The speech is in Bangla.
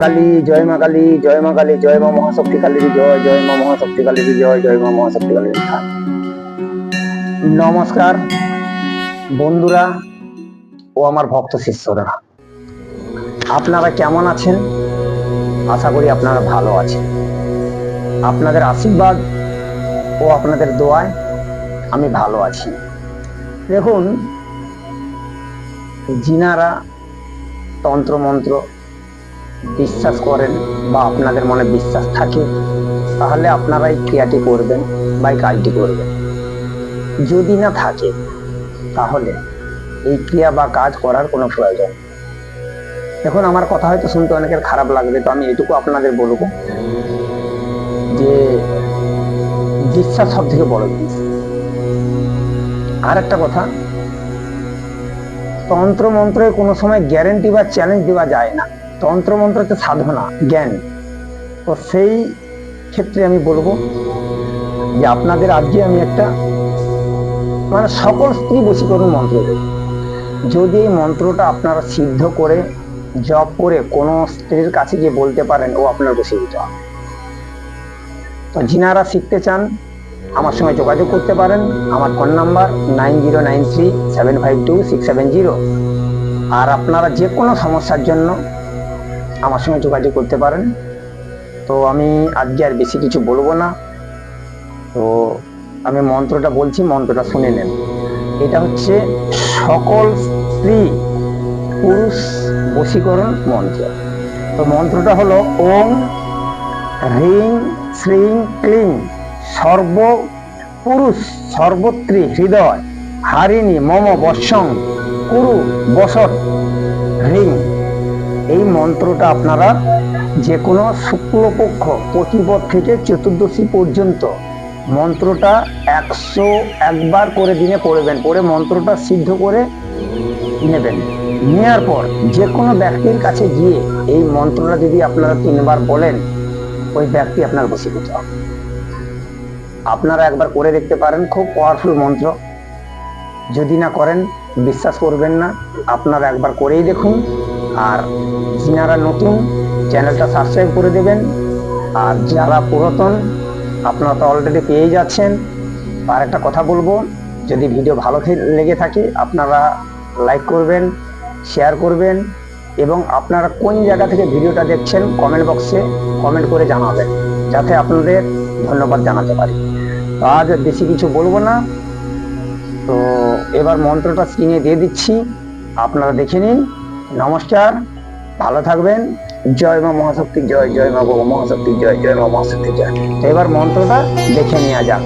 কালী, জয় মা কালী, জয় মা কালী, জয় মা মহাশক্তি কালীর জয়, জয় মা মহাশক্তি কালীর জয়, জয় মা মহাশক্তি কালীর জয়। নমস্কার বন্ধুরা ও আমার ভক্ত শিষ্যরা, আপনারা কেমন আছেন? আশা করি আপনারা ভালো আছেন। আপনাদের আশীর্বাদ ও আপনাদের দোয়ায় আমি ভালো আছি। দেখুন, যিনারা তন্ত্রমন্ত্র বিশ্বাস করেন বা আপনাদের মনে বিশ্বাস থাকে, তাহলে আপনারা এই ক্রিয়াটি করবেন বা এই কাজটি করবেন। যদি না থাকে, তাহলে এই ক্রিয়া বা কাজ করার কোনো প্রয়োজন। দেখুন, আমার কথা হয়তো শুনতে অনেকের খারাপ লাগবে, তো আমি এটুকু আপনাদের বলবো যে বিশ্বাস সব থেকে বড় জিনিস। আর একটা কথা, তন্ত্রমন্ত্রে কোনো সময় গ্যারেন্টি বা চ্যালেঞ্জ দেওয়া যায় না। তন্ত্রমন্ত্র হচ্ছে সাধনা, জ্ঞান। তো সেই ক্ষেত্রে আমি বলবো যে আপনাদের আজকে আমি একটা সকল স্ত্রী বশীকরণ মন্ত্র দেব। যদি এই মন্ত্রটা আপনারা সিদ্ধ করে জপ করে কোনো স্ত্রীর কাছে গিয়ে বলতে পারেন, ও আপনার বশীভূত হবে। তো যিনারা শিখতে চান আমার সঙ্গে যোগাযোগ করতে পারেন। আমার ফোন নাম্বার 9093752670। আর আপনারা যে কোনো সমস্যার জন্য আমার সঙ্গে যোগাযোগ করতে পারেন। তো আমি আজকে আর বেশি কিছু বলবো না, তো আমি মন্ত্রটা বলছি, মন্ত্রটা শুনে নেন। এটা হচ্ছে সকল স্ত্রী পুরুষ বশীকরণ মন্ত্র। তো মন্ত্রটা হলো ওং হ্রিং শ্রীং ক্লিং সর্ব পুরুষ সর্বত্রী হৃদয় হারিণী মম বৎসং কুরু বসত হ্রিং। এই মন্ত্রটা আপনারা যে কোনো শুক্লপক্ষ প্রতিপদ থেকে চতুর্দশী পর্যন্ত মন্ত্রটা 101 বার করে দিনে পড়বেন। পড়ে মন্ত্রটা সিদ্ধ করে নেবেন। নেওয়ার পর যে কোনো ব্যক্তির কাছে গিয়ে এই মন্ত্রটা যদি আপনারা 3 বার বলেন, ওই ব্যক্তি আপনার বশীভূত হবে। আপনারা একবার করে দেখতে পারেন, খুব পাওয়ারফুল মন্ত্র। যদি না করেন, বিশ্বাস করবেন না। আপনারা একবার করেই দেখুন। আর যিনারা নতুন, চ্যানেলটা সাবস্ক্রাইব করে দেবেন। আর যারা পুরাতন, আপনারা তো অলরেডি পেয়ে যাচ্ছেন। আর একটা কথা বলবো, যদি ভিডিও ভালো লেগে থাকে আপনারা লাইক করবেন, শেয়ার করবেন, এবং আপনারা কোন জায়গা থেকে ভিডিওটা দেখছেন কমেন্ট বক্সে কমেন্ট করে জানাবেন, যাতে আপনাদের ধন্যবাদ জানাতে পারি। আজ বেশি কিছু বলবো না, তো এবার মন্ত্রটা স্ক্রিনে দিয়ে দিচ্ছি, আপনারা দেখে নিন। নমস্কার, ভালো থাকবেন। জয় মা মহাশক্তি জয়, জয় মা মহাশক্তি জয়, জয় মা মহাশক্তি জয়। এবার মন্ত্রটা দেখে নেওয়া যাক।